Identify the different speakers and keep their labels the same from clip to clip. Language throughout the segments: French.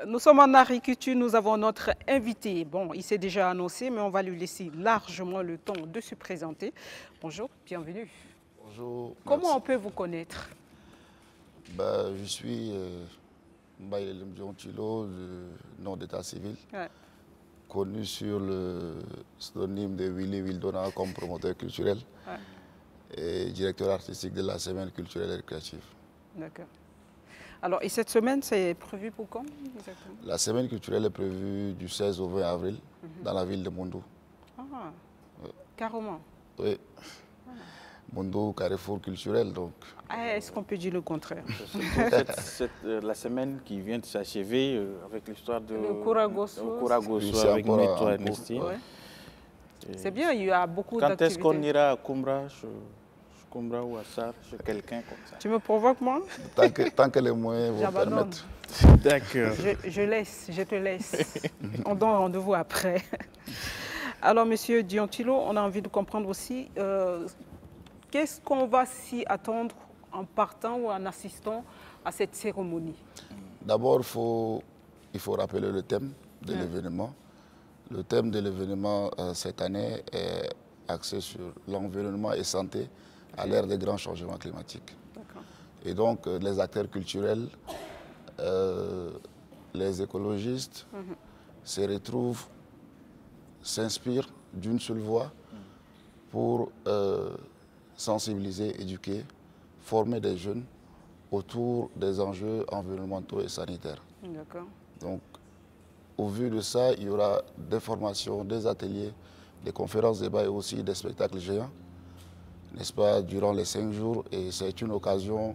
Speaker 1: Nous sommes en agriculture, nous avons notre invité. Bon, il s'est déjà annoncé, mais on va lui laisser largement le temps de se présenter. Bonjour, bienvenue.
Speaker 2: Bonjour,
Speaker 1: Comment
Speaker 2: merci.
Speaker 1: on peut vous connaître?
Speaker 2: Je suis Mbaye Lemdion Thilo, de nom d'état civil,
Speaker 1: Ouais.
Speaker 2: connu sur le pseudonyme de Willy Wildona comme promoteur culturel
Speaker 1: Ouais.
Speaker 2: et directeur artistique de la semaine culturelle et récréative.
Speaker 1: D'accord. Alors, et cette semaine, c'est prévu pour quand exactement?
Speaker 2: La semaine culturelle est prévue du 16 au 20 avril dans la ville de Mondou.
Speaker 1: Ah, carrément.
Speaker 2: Oui, Mondou, carrefour culturel donc.
Speaker 1: Ah, est-ce qu'on peut dire le contraire?
Speaker 3: La semaine qui vient de s'achever avec l'histoire de
Speaker 1: Le Kouragosso.
Speaker 2: Oui, c'est
Speaker 3: avec
Speaker 2: encore
Speaker 3: Neto
Speaker 2: en
Speaker 3: Ernestine.
Speaker 1: Ouais. C'est bien, il y a beaucoup
Speaker 3: Quand est-ce qu'on
Speaker 1: d'activités.
Speaker 3: ira à Kumbra, chez Kumbra ou à Sar, chez quelqu'un comme ça?
Speaker 1: Tu me provoques, moi?
Speaker 2: Tant que les moyens vont
Speaker 1: J'abandonne.
Speaker 2: permettre.
Speaker 3: D'accord.
Speaker 1: Je te laisse. On donne rendez-vous après. Alors, Monsieur Diontilo, on a envie de comprendre aussi, qu'est-ce qu'on va s'y attendre en partant ou en assistant à cette cérémonie?
Speaker 2: D'abord, il faut rappeler le thème de
Speaker 1: Ouais.
Speaker 2: l'événement. Le thème de l'événement cette année est axé sur l'environnement et santé à l'ère des grands changements climatiques.
Speaker 1: D'accord.
Speaker 2: Et donc, les acteurs culturels, les écologistes se retrouvent, s'inspirent d'une seule voix pour sensibiliser, éduquer, former des jeunes autour des enjeux environnementaux et sanitaires.
Speaker 1: D'accord.
Speaker 2: Donc, au vu de ça, il y aura des formations, des ateliers, des conférences, débats et aussi des spectacles géants, n'est-ce pas, durant les 5 jours. Et c'est une occasion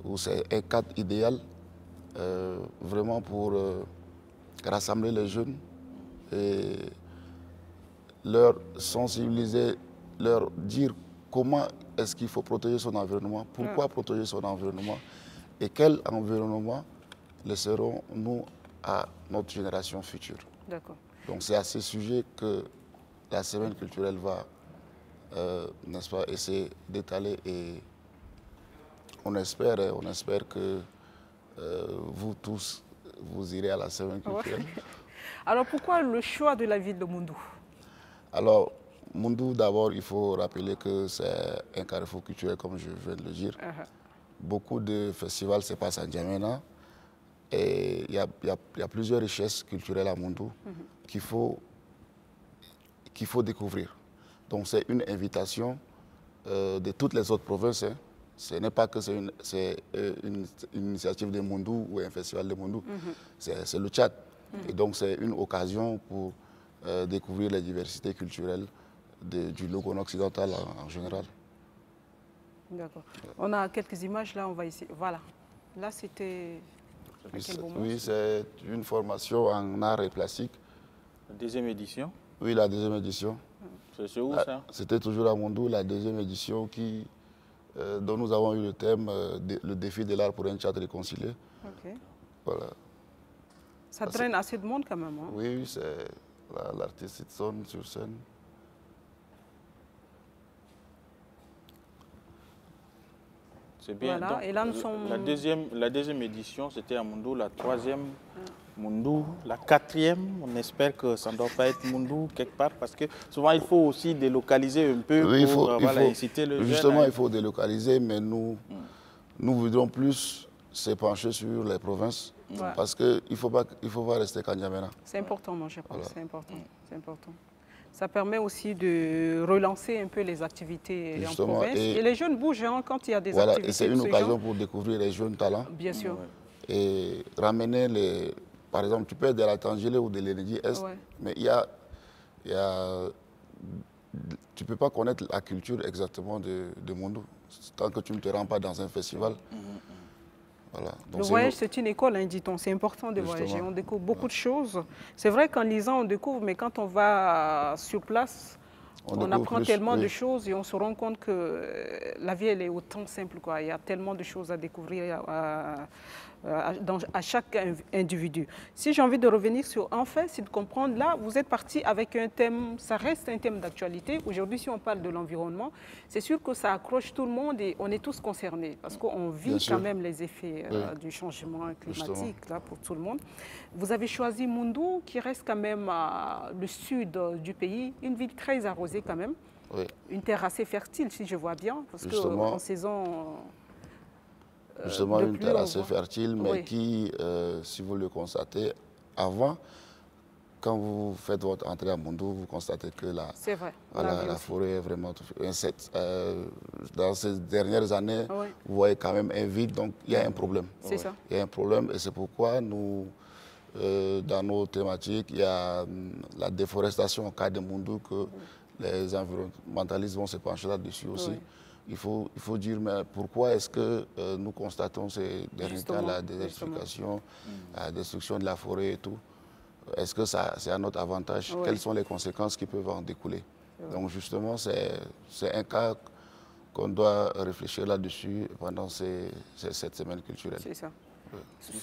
Speaker 2: où c'est un cadre idéal vraiment pour rassembler les jeunes et leur sensibiliser, leur dire comment est-ce qu'il faut protéger son environnement, pourquoi protéger son environnement et quel environnement laisserons-nous à notre génération future.
Speaker 1: D'accord.
Speaker 2: Donc c'est à ce sujet que la semaine culturelle va, n'est-ce pas, essayer d'étaler et on espère que vous tous, vous irez à la semaine culturelle.
Speaker 1: Ouais. Alors, pourquoi le choix de la ville de Mondou?
Speaker 2: Alors, Mondou, d'abord, il faut rappeler que c'est un carrefour culturel, comme je viens de le dire. Beaucoup de festivals se passent à N'Djamena et il y a plusieurs richesses culturelles à Mondou qu'il faut découvrir. Donc, c'est une invitation de toutes les autres provinces. Hein. Ce n'est pas que c'est une initiative de Mondou ou un festival de Mondou, c'est le Tchad. Et donc, c'est une occasion pour découvrir les diversités culturelles du Logone occidental en général.
Speaker 1: D'accord. On a quelques images là, on va essayer. Voilà. Là, c'était. À quel moment?
Speaker 2: Oui, c'est une formation en art et plastique.
Speaker 3: La deuxième édition,
Speaker 2: Oui, la deuxième édition.
Speaker 3: c'est où ça?
Speaker 2: C'était toujours à Mondou, la deuxième édition dont nous avons eu le thème le défi de l'art pour un Tchad réconcilié.
Speaker 1: Ok.
Speaker 2: Voilà.
Speaker 1: Ça draine assez de monde quand même. Hein?
Speaker 2: Oui, c'est l'artiste sonne sur scène.
Speaker 3: C'est bien.
Speaker 1: Voilà,
Speaker 3: Donc,
Speaker 1: et là, nous sommes-
Speaker 3: la deuxième édition, c'était à Mondou, la troisième, Mondou, la quatrième, on espère que ça ne doit pas être Mondou quelque part, parce que souvent, il faut aussi délocaliser un peu
Speaker 2: Oui,
Speaker 3: pour voilà, inciter le jeune.
Speaker 2: justement, il faut délocaliser, mais nous voudrions plus se pencher sur les provinces,
Speaker 1: Ouais.
Speaker 2: parce qu'il ne faut pas rester qu'à N'Djamena.
Speaker 1: C'est important, moi, je pense.
Speaker 2: Voilà.
Speaker 1: C'est important. C'est important. Ça permet aussi de relancer un peu les activités
Speaker 2: Justement,
Speaker 1: en province. Et les jeunes bougent hein, quand il y a des
Speaker 2: Voilà,
Speaker 1: activités.
Speaker 2: et c'est
Speaker 1: de
Speaker 2: une
Speaker 1: ce
Speaker 2: occasion
Speaker 1: genre.
Speaker 2: pour découvrir les jeunes talents
Speaker 1: Bien sûr.
Speaker 2: et ramener les... Par exemple, tu peux être de la Tangélé ou de l'Énédie Est,
Speaker 1: Ouais.
Speaker 2: mais tu ne peux pas connaître la culture exactement de Mondou tant que tu ne te rends pas dans un festival. Voilà. Donc
Speaker 1: Le
Speaker 2: c'est
Speaker 1: voyage, c'est une école, hein, dit-on. C'est important de
Speaker 2: Justement.
Speaker 1: voyager. On découvre beaucoup de choses. C'est vrai qu'en lisant, on découvre, mais quand on va sur place, on
Speaker 2: découvre
Speaker 1: apprend
Speaker 2: plus,
Speaker 1: tellement
Speaker 2: oui.
Speaker 1: de choses et on se rend compte que la vie, elle est autant simple, quoi. Il y a tellement de choses à découvrir à chaque individu. Si j'ai envie de revenir sur un fait, c'est de comprendre, là, vous êtes parti avec un thème, ça reste un thème d'actualité. Aujourd'hui, si on parle de l'environnement, c'est sûr que ça accroche tout le monde et on est tous concernés parce qu'on vit quand même les effets du changement climatique là, pour tout le monde. Vous avez choisi Moundou, qui reste quand même le sud du pays, une ville très arrosée quand même, une terre assez fertile si je vois bien, parce qu'en saison...
Speaker 2: Justement, une terre assez fertile, mais qui, si vous le constatez, avant, quand vous faites votre entrée à Moundou, vous constatez que la forêt est vraiment... dans ces dernières années, vous voyez quand même un vide, donc il y a un problème.
Speaker 1: C'est ça.
Speaker 2: Il y a un problème et c'est pourquoi nous, dans nos thématiques, il y a la déforestation au cas de Moundou, que les environnementalistes vont se pencher là-dessus aussi. Il faut dire, mais pourquoi est-ce que nous constatons ces derniers temps la désertification, la destruction de la forêt et tout? Est-ce que c'est à notre avantage? Quelles sont les conséquences qui peuvent en découler? Donc justement, c'est un cas qu'on doit réfléchir là-dessus pendant cette semaine culturelle.
Speaker 1: C'est ça.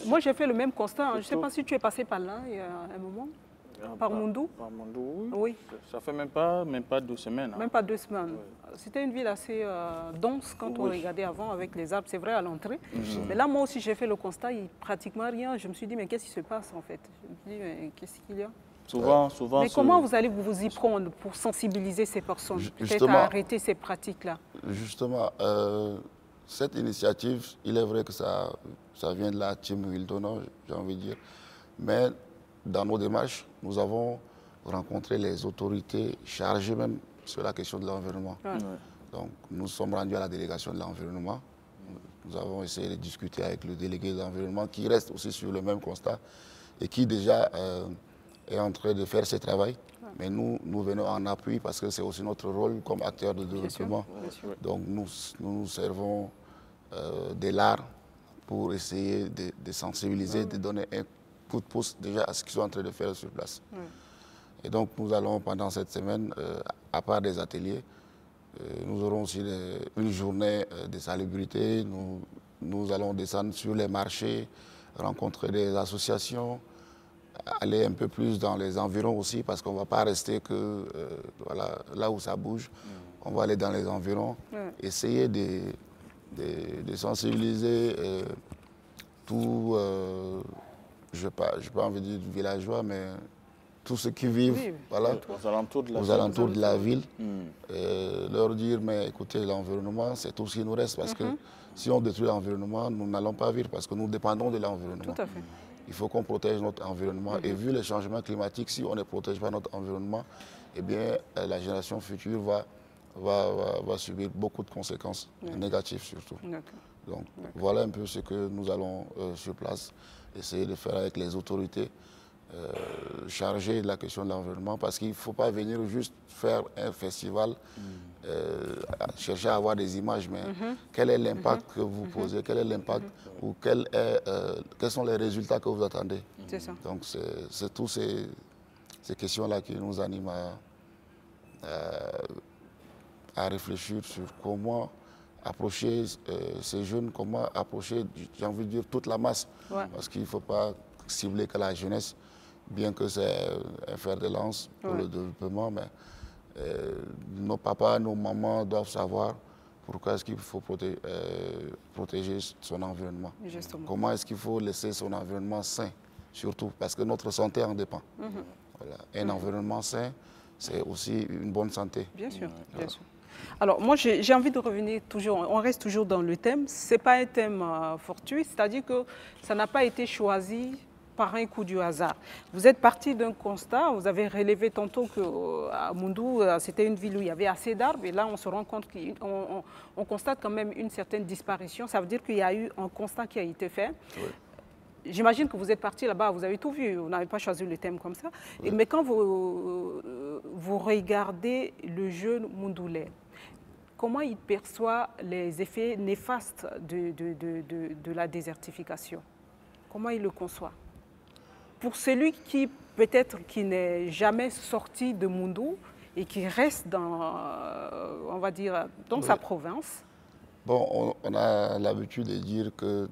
Speaker 1: Moi, j'ai fait le même constat. Je ne sais pas si tu es passé par là il y a un moment. Par Moundou?
Speaker 3: Par Moundou,
Speaker 1: oui.
Speaker 3: Ça fait même pas 2 semaines.
Speaker 1: Même pas 2 semaines. C'était une ville assez dense quand on regardait avant avec les arbres, c'est vrai, à l'entrée. Mais là, moi aussi, j'ai fait le constat, il n'y a pratiquement rien. Je me suis dit, mais qu'est-ce qui se passe en fait? Je me suis dit, mais qu'est-ce qu'il y a?
Speaker 3: Souvent.
Speaker 1: Mais comment vous allez vous y prendre pour sensibiliser ces personnes, peut-être à arrêter ces pratiques-là?
Speaker 2: Justement, cette initiative, il est vrai que ça vient de la team Wildona, j'ai envie de dire, mais dans nos démarches, nous avons rencontré les autorités chargées même sur la question de l'environnement. Donc, nous sommes rendus à la délégation de l'environnement. Nous avons essayé de discuter avec le délégué de l'environnement qui reste aussi sur le même constat et qui déjà est en train de faire ce travail. Mais nous venons en appui parce que c'est aussi notre rôle comme acteur de développement. Donc, nous servons de l'art pour essayer de sensibiliser, de donner un coup de pouce déjà à ce qu'ils sont en train de faire sur place. Et donc nous allons pendant cette semaine, à part des ateliers, nous aurons aussi une journée de salubrité. Nous allons descendre sur les marchés, rencontrer des associations, aller un peu plus dans les environs aussi, parce qu'on ne va pas rester que là où ça bouge. On va aller dans les environs, essayer de sensibiliser tout... je n'ai pas envie de dire villageois, mais tous ceux qui vivent aux alentours de la ville, leur dire, mais écoutez, l'environnement, c'est tout ce qui nous reste, parce que si on détruit l'environnement, nous n'allons pas vivre, parce que nous dépendons de l'environnement.
Speaker 1: Tout à fait.
Speaker 2: Il faut qu'on protège notre environnement, et vu les changements climatiques, si on ne protège pas notre environnement, eh bien, la génération future va subir beaucoup de conséquences, négatives surtout. Donc, voilà un peu ce que nous allons sur place essayer de faire avec les autorités chargées de la question de l'environnement, parce qu'il ne faut pas venir juste faire un festival, chercher à avoir des images, mais quel est l'impact que vous posez, quel est l'impact ou quels sont les résultats que vous attendez.
Speaker 1: C'est ça.
Speaker 2: Donc c'est toutes ces questions-là qui nous animent à réfléchir sur comment approcher ces jeunes, comment approcher, j'ai envie de dire, toute la masse. Parce qu'il ne faut pas cibler que la jeunesse, bien que c'est un fer de lance pour le développement, mais nos papas, nos mamans doivent savoir pourquoi est-ce qu'il faut protéger son environnement.
Speaker 1: Justement.
Speaker 2: Comment est-ce qu'il faut laisser son environnement sain, surtout, parce que notre santé en dépend. Voilà. Un environnement sain, c'est aussi une bonne santé.
Speaker 1: Bien sûr, bien sûr. Alors, moi, j'ai envie de revenir toujours, on reste toujours dans le thème. Ce n'est pas un thème fortuit, c'est-à-dire que ça n'a pas été choisi par un coup du hasard. Vous êtes parti d'un constat, vous avez relevé tantôt qu'à Moundou, c'était une ville où il y avait assez d'arbres, et là, on se rend compte qu'on constate quand même une certaine disparition. Ça veut dire qu'il y a eu un constat qui a été fait. J'imagine que vous êtes parti là-bas, vous avez tout vu, vous n'avez pas choisi le thème comme ça. Mais quand vous regardez le jeune Moundoulais, comment il perçoit les effets néfastes de la désertification? Comment il le conçoit? Pour celui qui, peut-être, qui n'est jamais sorti de Moundou et qui reste dans, on va dire, dans sa province.
Speaker 2: Bon, on a l'habitude de dire que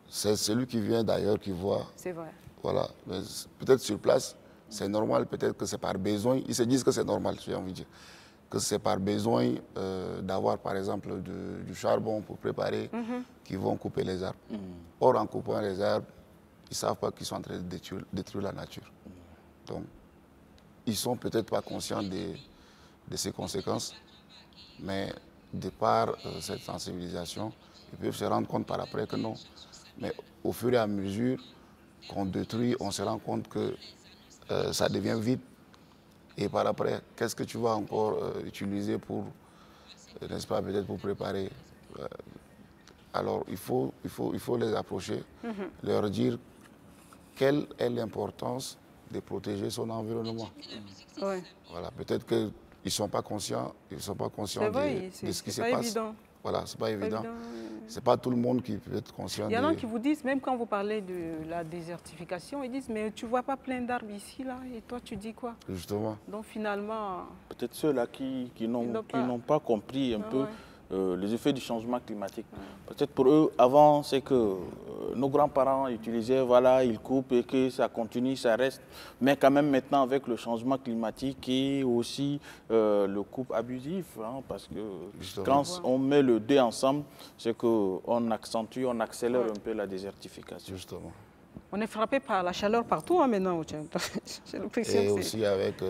Speaker 2: C'est celui qui vient d'ailleurs qui voit.
Speaker 1: C'est vrai.
Speaker 2: Voilà. Peut-être sur place, c'est normal, peut-être que c'est par besoin. Ils se disent que c'est normal, j'ai envie de dire. Que c'est par besoin d'avoir, par exemple, du charbon pour préparer, qu'ils vont couper les arbres. Or, en coupant les arbres, ils ne savent pas qu'ils sont en train de détruire la nature. Donc, ils ne sont peut-être pas conscients de ces conséquences, mais de par cette sensibilisation, ils peuvent se rendre compte par après que non. Mais au fur et à mesure qu'on détruit, on se rend compte que ça devient vide. Et par après, qu'est-ce que tu vas encore utiliser pour, n'est-ce pas, peut-être pour préparer alors, il faut les approcher, leur dire quelle est l'importance de protéger son environnement.
Speaker 1: Ouais.
Speaker 2: Voilà, peut-être qu'ils ne sont pas conscients, de ce qui se passe.
Speaker 1: Évident.
Speaker 2: Voilà, c'est pas évident.
Speaker 1: Évident.
Speaker 2: C'est pas tout le monde qui peut être conscient.
Speaker 1: Il y en a qui vous disent, même quand vous parlez de la désertification, ils disent, mais tu ne vois pas plein d'arbres ici, là, et toi tu dis quoi?
Speaker 2: Justement.
Speaker 1: Donc finalement...
Speaker 3: Peut-être ceux-là qui n'ont pas compris un peu les effets du changement climatique. Peut-être pour eux, avant, c'est que nos grands-parents utilisaient, voilà, ils coupent et que ça continue, ça reste. Mais quand même maintenant, avec le changement climatique et aussi le coupe abusif, hein, parce que
Speaker 2: Justement.
Speaker 3: quand on met le deux ensemble, c'est qu'on accentue, on accélère un peu la désertification.
Speaker 2: Justement.
Speaker 1: On est frappé par la chaleur partout hein, maintenant. J'ai l'impression
Speaker 2: Et
Speaker 1: que
Speaker 2: aussi avec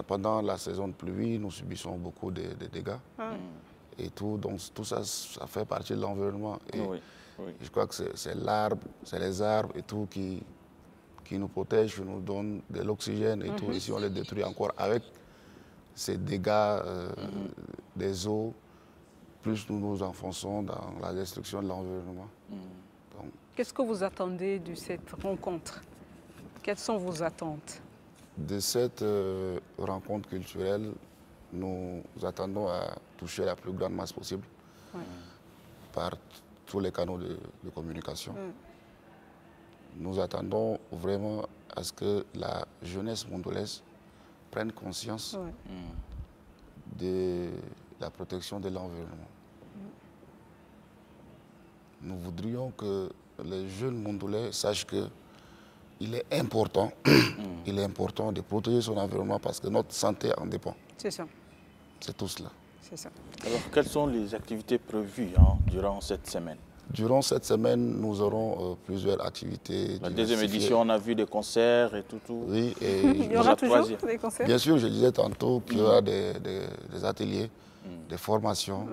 Speaker 2: pendant la saison de pluie, nous subissons beaucoup de dégâts. Et tout, donc tout ça, ça fait partie de l'environnement. Et je crois que c'est l'arbre, c'est les arbres et tout qui nous protègent, qui nous donnent de l'oxygène et tout. Et si on les détruit encore avec ces dégâts des eaux, plus nous nous enfonçons dans la destruction de l'environnement.
Speaker 1: Qu'est-ce que vous attendez de cette rencontre? Quelles sont vos attentes?
Speaker 2: De cette rencontre culturelle, nous attendons à toucher la plus grande masse possible par tous les canaux de communication. Nous attendons vraiment à ce que la jeunesse mondolaise prenne conscience de la protection de l'environnement. Nous voudrions que les jeunes mondolais sachent que il est important de protéger son environnement parce que notre santé en dépend.
Speaker 1: C'est ça.
Speaker 2: C'est tout cela.
Speaker 1: C'est ça.
Speaker 3: Alors, quelles sont les activités prévues durant cette semaine?
Speaker 2: Durant cette semaine, nous aurons plusieurs activités.
Speaker 3: La deuxième édition, on a vu des concerts et tout.
Speaker 2: Oui, et
Speaker 1: il y aura toujours des concerts?
Speaker 2: Bien sûr, je disais tantôt qu'il y aura des ateliers, des formations,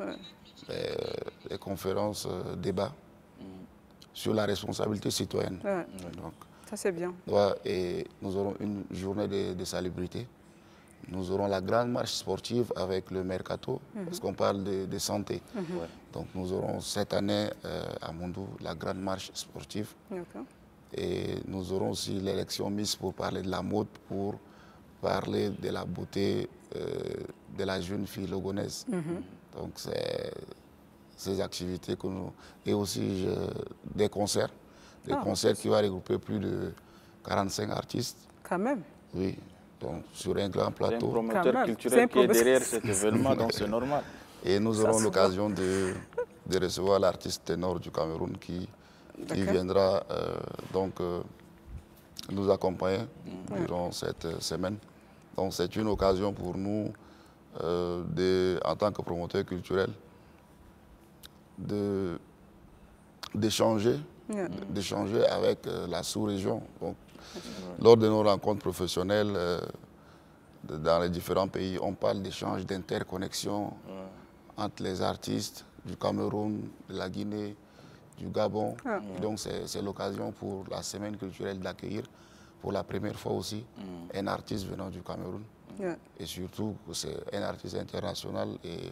Speaker 2: des conférences, débats sur la responsabilité citoyenne. Donc,
Speaker 1: ça, c'est bien.
Speaker 2: Et nous aurons une journée de salubrité. Nous aurons la grande marche sportive avec le mercato, parce qu'on parle de santé. Donc nous aurons cette année à Mondou la grande marche sportive. Et nous aurons aussi l'élection Miss pour parler de la mode, pour parler de la beauté de la jeune fille logonaise. Donc c'est ces activités que nous... Et aussi des concerts. Des concerts qui vont regrouper plus de 45 artistes.
Speaker 1: Quand même.
Speaker 2: Oui, donc sur un grand plateau.
Speaker 3: C'est un promoteur culturel qui est derrière cet événement, donc c'est normal.
Speaker 2: Et nous aurons l'occasion de recevoir l'artiste ténor du Cameroun qui viendra nous accompagner durant cette semaine. Donc c'est une occasion pour nous, en tant que promoteur culturel, d'échanger avec la sous-région. Lors de nos rencontres professionnelles dans les différents pays, on parle d'échanges, d'interconnexion entre les artistes du Cameroun, de la Guinée, du Gabon. Et donc c'est l'occasion pour la semaine culturelle d'accueillir pour la première fois aussi un artiste venant du Cameroun. Et surtout, c'est un artiste international et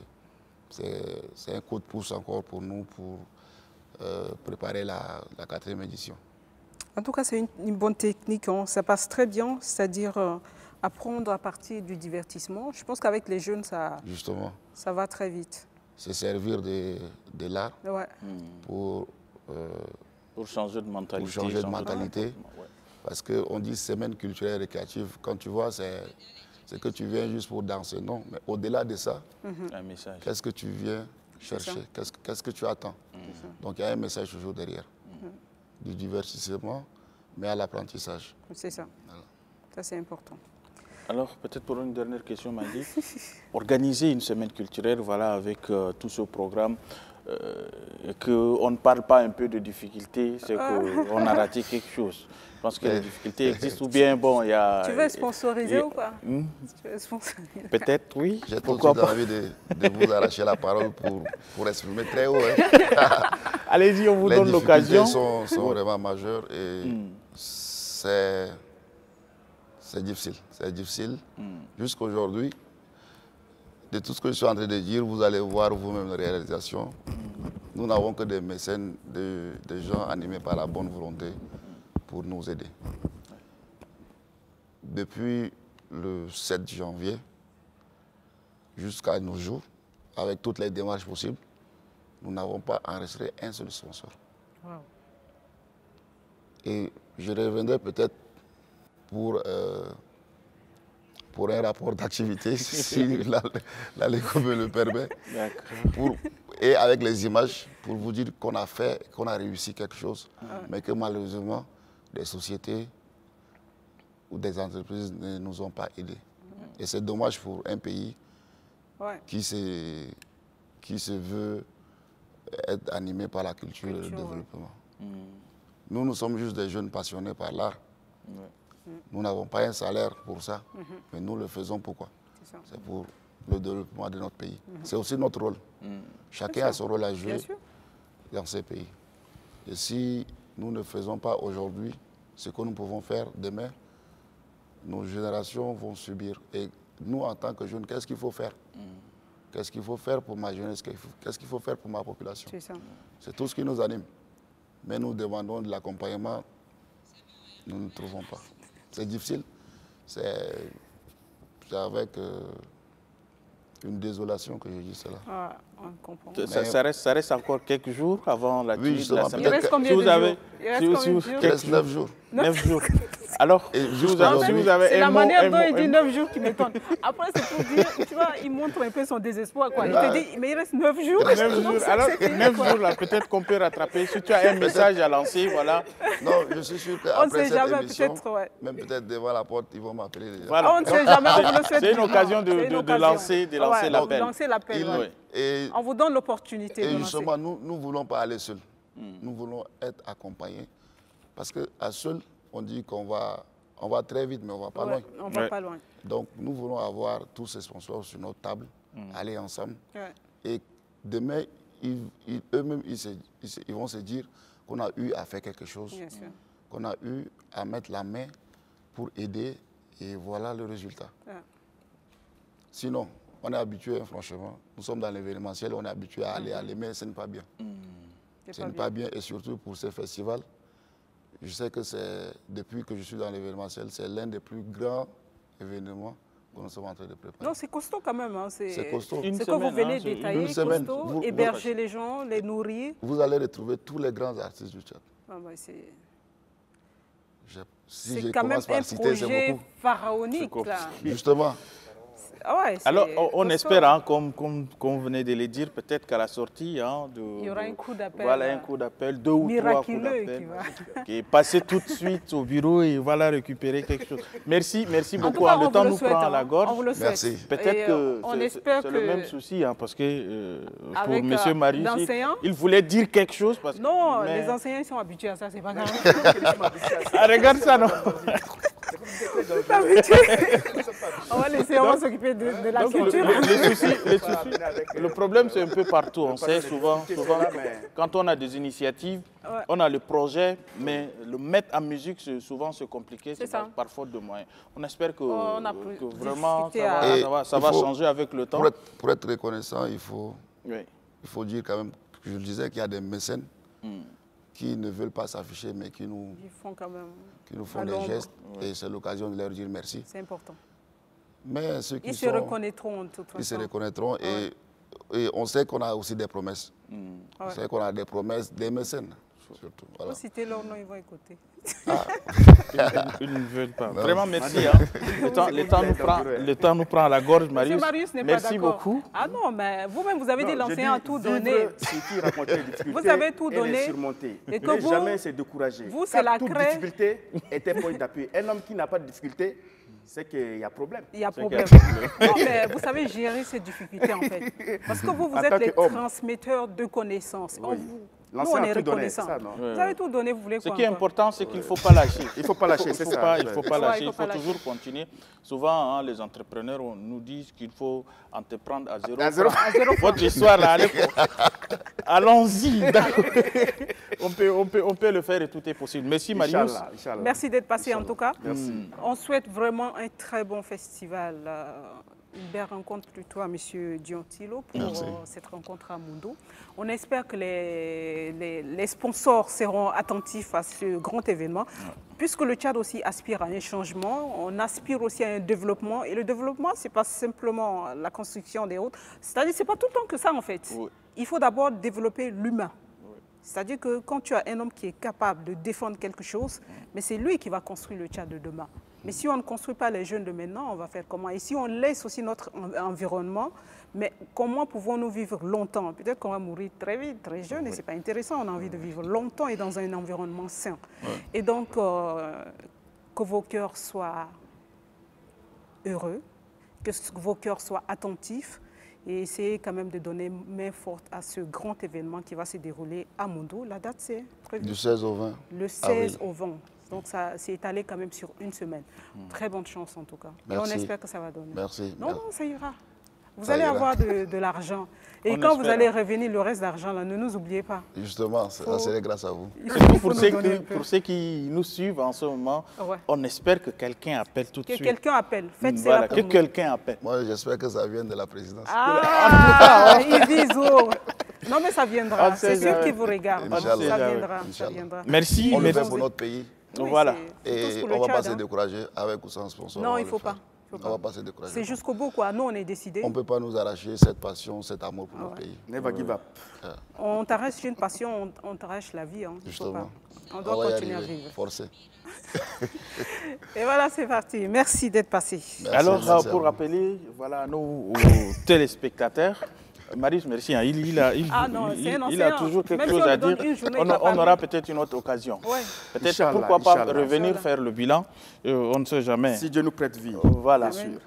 Speaker 2: c'est un coup de pouce encore pour nous pour préparer la 4e édition.
Speaker 1: En tout cas, c'est une bonne technique. Hein. Ça passe très bien, c'est-à-dire apprendre à partir du divertissement. Je pense qu'avec les jeunes, ça va très vite.
Speaker 2: Se servir de l'art pour
Speaker 3: changer de mentalité.
Speaker 2: Pour changer de mentalité. Parce qu'on dit semaine culturelle et récréative. Quand tu vois, c'est que tu viens juste pour danser. Non, mais au-delà de ça,
Speaker 3: un message.
Speaker 2: Qu'est-ce que tu viens chercher, qu'est-ce que tu attends. Donc il y a un message toujours derrière, du divertissement, mais à l'apprentissage.
Speaker 1: C'est ça. Voilà. Ça, c'est important.
Speaker 3: Alors, peut-être pour une dernière question, Maggie, organiser une semaine culturelle, voilà, avec tout ce programme, qu'on ne parle pas un peu de difficultés, c'est qu'on a raté quelque chose. Je pense que les difficultés existent, ou bien, bon, il y a...
Speaker 1: Tu veux sponsoriser ou pas? Tu veux sponsoriser?
Speaker 3: Peut-être, oui.
Speaker 2: J'ai tout de suite envie de vous arracher la parole pour exprimer très haut. Hein.
Speaker 3: Allez-y, on vous donne l'occasion.
Speaker 2: Les difficultés sont vraiment majeures et c'est difficile. C'est difficile. Jusqu'à aujourd'hui, de tout ce que je suis en train de dire, vous allez voir vous-même les réalisations. Nous n'avons que des mécènes, des gens animés par la bonne volonté pour nous aider. Depuis le 7 janvier jusqu'à nos jours, avec toutes les démarches possibles, nous n'avons pas enregistré un seul sponsor. Wow. Et je reviendrai peut-être pour un rapport d'activité, si l'ALECO me le permet, et avec les images, pour vous dire qu'on a réussi quelque chose, mais que malheureusement, des sociétés ou des entreprises ne nous ont pas aidés. Et c'est dommage pour un pays qui se veut être animé par la culture et le développement. Nous sommes juste des jeunes passionnés par l'art. Nous n'avons pas un salaire pour ça, mais nous le faisons pourquoi? C'est pour le développement de notre pays. C'est aussi notre rôle. Chacun a son rôle à jouer dans ces pays. Et si nous ne faisons pas aujourd'hui ce que nous pouvons faire demain, nos générations vont subir. Et nous, en tant que jeunes, qu'est-ce qu'il faut faire? Qu'est-ce qu'il faut faire pour ma jeunesse? Qu'est-ce qu'il faut faire pour ma population? C'est tout ce qui nous anime. Mais nous demandons de l'accompagnement, nous ne trouvons pas. C'est difficile. C'est avec une désolation que je dis cela.
Speaker 1: Ah, on comprend.
Speaker 3: Ça reste encore quelques jours avant la tenue de la semaine.
Speaker 1: Il reste combien de jours?
Speaker 2: Il reste 9 jours.
Speaker 3: 9 jours. Alors, si vous avez
Speaker 1: c'est la manière dont il dit 9 jours qui m'étonne. Après, c'est pour dire, tu vois, il montre un peu son désespoir. Quoi. Il te dit, mais il reste 9 jours.
Speaker 3: 9 jours. Alors, 9 jours, là, peut-être qu'on peut rattraper. Si tu as un message à lancer, voilà.
Speaker 2: Non, je suis sûr qu'après cette émission, même peut-être devant la porte, ils vont m'appeler.
Speaker 3: Voilà.
Speaker 1: On ne sait jamais, on le souhaite.
Speaker 3: C'est une occasion de lancer l'appel.
Speaker 1: Lancer l'appel, on vous donne l'opportunité.
Speaker 2: Et justement, nous ne voulons pas aller seuls. Nous voulons être accompagnés. Parce qu'à seul, on dit qu'on va très vite, mais on ne va pas loin.
Speaker 1: On ne va pas loin.
Speaker 2: Donc, nous voulons avoir tous ces sponsors sur notre table, aller ensemble. Et demain, eux-mêmes, ils vont se dire qu'on a eu à faire quelque chose, qu'on a eu à mettre la main pour aider, et voilà le résultat. Sinon, on est habitué, franchement, nous sommes dans l'événementiel, on est habitué à aller, mais ce n'est pas bien. Ce n'est pas bien, et surtout pour ces festivals. Je sais que depuis que je suis dans l'événementiel, c'est l'un des plus grands événements que nous sommes en train de préparer.
Speaker 1: Non, c'est costaud quand même. Hein.
Speaker 2: C'est costaud.
Speaker 1: C'est que vous venez détailler, costaud, héberger les gens, les nourrir.
Speaker 2: Vous allez retrouver tous les grands artistes du Tchad.
Speaker 1: Ah bah
Speaker 2: c'est
Speaker 1: quand même un projet pharaonique. Là.
Speaker 2: Justement.
Speaker 3: Alors, on espère, hein, comme vous venez de le dire, peut-être qu'à la sortie, hein,
Speaker 1: il y aura un coup d'appel.
Speaker 3: Voilà, un coup d'appel, 2 ou 3 coups d'appel. Qui passer tout de suite au bureau et voilà, récupérer quelque chose. Merci beaucoup.
Speaker 1: Cas,
Speaker 3: le temps nous prend à la gorge.
Speaker 1: On vous le souhaite.
Speaker 2: Merci.
Speaker 3: Peut-être que c'est le même souci, hein, parce que pour M. Marius, il voulait dire quelque chose.
Speaker 1: Non, les enseignants ils sont habitués à ça, c'est pas grave.
Speaker 3: Regarde ça, non?
Speaker 1: On va laisser, on va s'occuper de la culture.
Speaker 3: Le problème, c'est un peu partout. On sait souvent quand on a des initiatives, on a le projet, mais le mettre en musique, souvent, c'est compliqué, c'est par faute de moyens. On espère que vraiment, ça va changer avec le temps.
Speaker 2: Pour être reconnaissant, il faut dire quand même, je le disais, qu'il y a des mécènes qui ne veulent pas s'afficher, mais qui nous font des gestes. Et c'est l'occasion de leur dire merci.
Speaker 1: C'est important.
Speaker 2: Mais ceux qui
Speaker 1: ils se reconnaîtront de toute façon.
Speaker 2: Ils se reconnaîtront et on sait qu'on a aussi des promesses. On sait qu'on a des promesses des mécènes. Surtout, voilà.
Speaker 1: Faut citer leur nom, ils vont écouter.
Speaker 3: Ils ne veulent pas. Non. Vraiment, merci. Hein. Le temps nous prend à la gorge, Marius.
Speaker 1: Marius n'est pas
Speaker 3: merci beaucoup.
Speaker 1: Ah non, mais vous-même, vous avez dit l'enseignant a tout donné.
Speaker 4: Vous avez tout donné. Et que vous, jamais se décourager.
Speaker 1: Vous, c'est la
Speaker 4: toute difficulté était point d'appui. Un homme qui n'a pas de difficulté, c'est qu'il y a problème.
Speaker 1: Il y a problème. Non, mais vous savez gérer ces difficultés, en fait. Parce que vous êtes les transmetteurs de connaissances.
Speaker 4: Oui.
Speaker 1: Nous, on est reconnaissants. Vous avez tout donné, vous voulez quoi?
Speaker 3: Ce qui est important, c'est qu'il ne faut pas lâcher.
Speaker 4: Il ne faut pas lâcher, c'est ça.
Speaker 3: Il ne faut pas lâcher, il faut toujours continuer. Souvent, hein, les entrepreneurs nous disent qu'il faut entreprendre à zéro. Votre histoire, là, allons-y. On peut le faire et tout est possible. Merci, Marius.
Speaker 1: Merci d'être passé, en tout cas.
Speaker 4: Merci.
Speaker 1: On souhaite vraiment un très bon festival. Une belle rencontre plutôt à M. Diontilo pour cette rencontre à Mundo. On espère que les sponsors seront attentifs à ce grand événement, puisque le Tchad aussi aspire à un changement, on aspire aussi à un développement. Et le développement, ce n'est pas simplement la construction des routes, c'est-à-dire que ce n'est pas tout le temps que ça en fait. Oui. Il faut d'abord développer l'humain. Oui. C'est-à-dire que quand tu as un homme qui est capable de défendre quelque chose, mais c'est lui qui va construire le Tchad de demain. Mais si on ne construit pas les jeunes de maintenant, on va faire comment? Et si on laisse aussi notre environnement, mais comment pouvons-nous vivre longtemps? Peut-être qu'on va mourir très vite, très jeune, et ce n'est pas intéressant. On a envie de vivre longtemps et dans un environnement sain. Et donc, que vos cœurs soient heureux, que vos cœurs soient attentifs, et essayez quand même de donner main forte à ce grand événement qui va se dérouler à Mundo. La date, c'est prévu
Speaker 2: du 16 au 20.
Speaker 1: Le 16 au 20. Donc, ça s'est étalé quand même sur une semaine. Très bonne chance, en tout cas.
Speaker 2: Merci.
Speaker 1: Et on espère que ça va donner.
Speaker 2: Merci.
Speaker 1: Non, non, ça ira. Vous allez avoir de l'argent. Et quand vous allez revenir, le reste d'argent, là, ne nous oubliez pas.
Speaker 2: Justement, c'est grâce à vous.
Speaker 3: Pour ceux qui nous suivent en ce moment, on espère que quelqu'un appelle tout de suite.
Speaker 1: Que quelqu'un appelle. Faites
Speaker 3: voilà, que quelqu'un appelle.
Speaker 2: Moi, j'espère que ça vient de la présidence.
Speaker 1: Ah, ils disent non, mais ça viendra. C'est sûr qui vous regarde. Ça viendra. Ça viendra.
Speaker 3: Merci.
Speaker 2: On le fait pour notre pays.
Speaker 1: Oui,
Speaker 3: voilà.
Speaker 2: Et on ne va pas se décourager avec ou sans sponsor.
Speaker 1: Non, il ne faut pas.
Speaker 2: On ne va pas se décourager.
Speaker 1: C'est jusqu'au bout, quoi. Nous, on est décidés.
Speaker 2: On ne peut pas nous arracher cette passion, cet amour pour notre pays.
Speaker 4: Never give up.
Speaker 1: On t'arrache une passion, on t'arrache la vie. Hein.
Speaker 2: Justement.
Speaker 1: On doit continuer à vivre.
Speaker 2: Forcer.
Speaker 1: Et voilà, c'est parti. Merci d'être passé.
Speaker 3: Merci, alors, pour rappeler, voilà, nos téléspectateurs, Marius, merci. Hein. Il a toujours quelque chose à dire. On aura peut-être une autre occasion.
Speaker 1: Ouais.
Speaker 3: Peut-être pourquoi pas revenir faire le bilan. On ne sait jamais.
Speaker 4: Si Dieu nous prête vie.
Speaker 3: Voilà.
Speaker 4: Bien sûr.